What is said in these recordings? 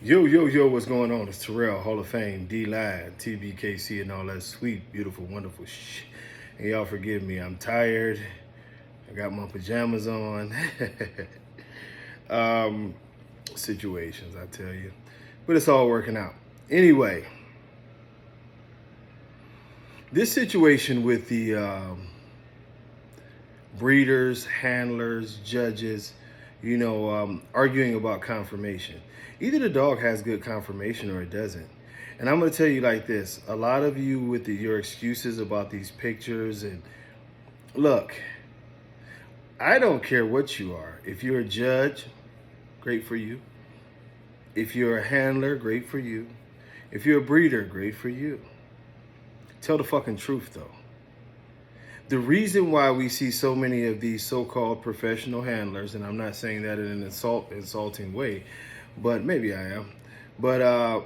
Yo, what's going on? It's Terrell, Hall of Fame, D-Line, TBKC, and all that sweet, beautiful, wonderful shit. And y'all forgive me, I'm tired. I got my pajamas on. um, Situations, I tell you. But it's all working out. Anyway, this situation with the breeders, handlers, judges, arguing about conformation. Either the dog has good conformation or it doesn't. And I'm going to tell you like this. A lot of you with your excuses about these pictures and look, I don't care what you are. If you're a judge, great for you. If you're a handler, great for you. If you're a breeder, great for you. Tell the fucking truth though. The reason why we see so many of these so-called professional handlers, and I'm not saying that in an insulting way, but maybe I am. But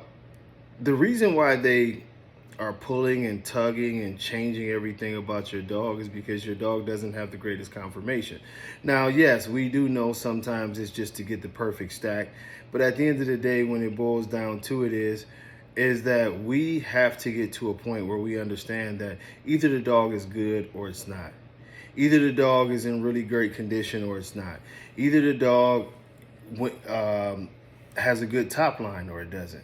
the reason why they are pulling and tugging and changing everything about your dog is because your dog doesn't have the greatest conformation. Now, yes, we do know sometimes it's just to get the perfect stack, but at the end of the day, when it boils down to it is that we have to get to a point where we understand that either the dog is good or it's not. Either the dog is in really great condition or it's not. Either the dog has a good top line or it doesn't.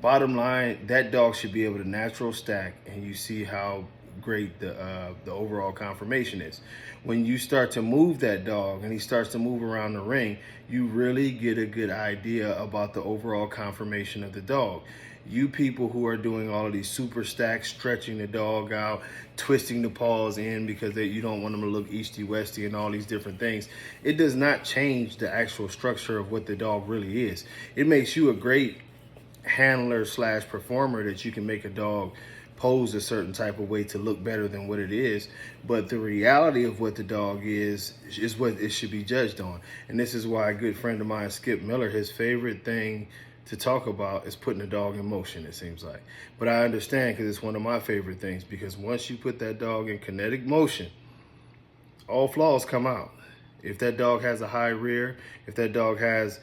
Bottom line, that dog should be able to natural stack, and you see how great the overall conformation is. When you start to move that dog and he starts to move around the ring, you really get a good idea about the overall conformation of the dog. You people who are doing all of these super stacks, stretching the dog out, twisting the paws in because you don't want them to look easty-westy and all these different things, it does not change the actual structure of what the dog really is. It makes you a great handler slash performer that you can make a dog pose a certain type of way to look better than what it is, but the reality of what the dog is what it should be judged on. And this is why a good friend of mine, Skip Miller, his favorite thing to talk about is putting a dog in motion, it seems like. But I understand, because it's one of my favorite things, because once you put that dog in kinetic motion, all flaws come out. If that dog has a high rear, if that dog has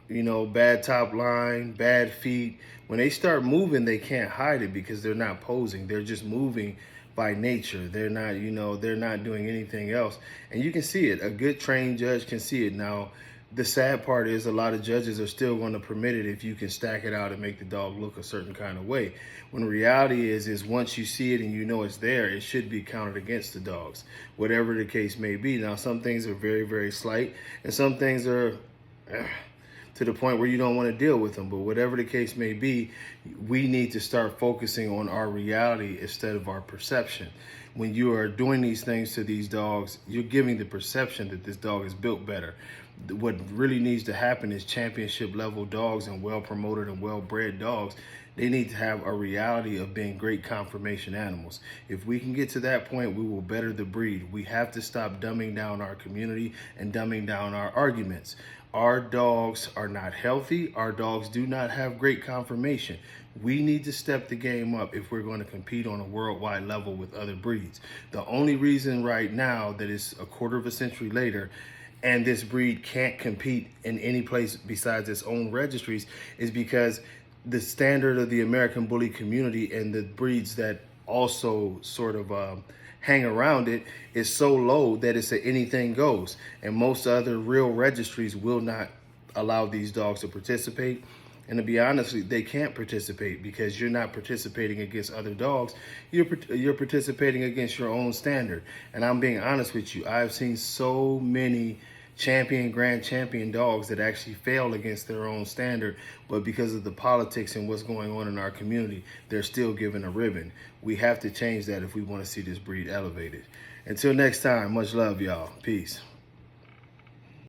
bad top line, bad feet, when they start moving, they can't hide it because they're not posing. They're just moving by nature. They're not doing anything else. And you can see it. A good trained judge can see it. Now, the sad part is a lot of judges are still going to permit it if you can stack it out and make the dog look a certain kind of way. When the reality is once you see it and you know it's there, it should be counted against the dogs, whatever the case may be. Now, some things are very, very slight, and some things are to the point where you don't want to deal with them. But whatever the case may be, we need to start focusing on our reality instead of our perception. When you are doing these things to these dogs, you're giving the perception that this dog is built better. What really needs to happen is championship level dogs and well promoted and well bred dogs, they need to have a reality of being great conformation animals. If we can get to that point, we will better the breed. We have to stop dumbing down our community and dumbing down our arguments. Our dogs are not healthy. Our dogs do not have great conformation. We need to step the game up if we're going to compete on a worldwide level with other breeds. The only reason right now that it's a quarter of a century later and this breed can't compete in any place besides its own registries is because the standard of the American Bully community and the breeds that also sort of hang around it is so low that it's a anything goes. And most other real registries will not allow these dogs to participate. And to be honest, they can't participate because you're not participating against other dogs. You're participating against your own standard. And I'm being honest with you. I've seen so many grand champion dogs that actually fail against their own standard, but because of the politics and what's going on in our community, they're still given a ribbon. We have to change that if we want to see this breed elevated. Until next time, much love, y'all. Peace.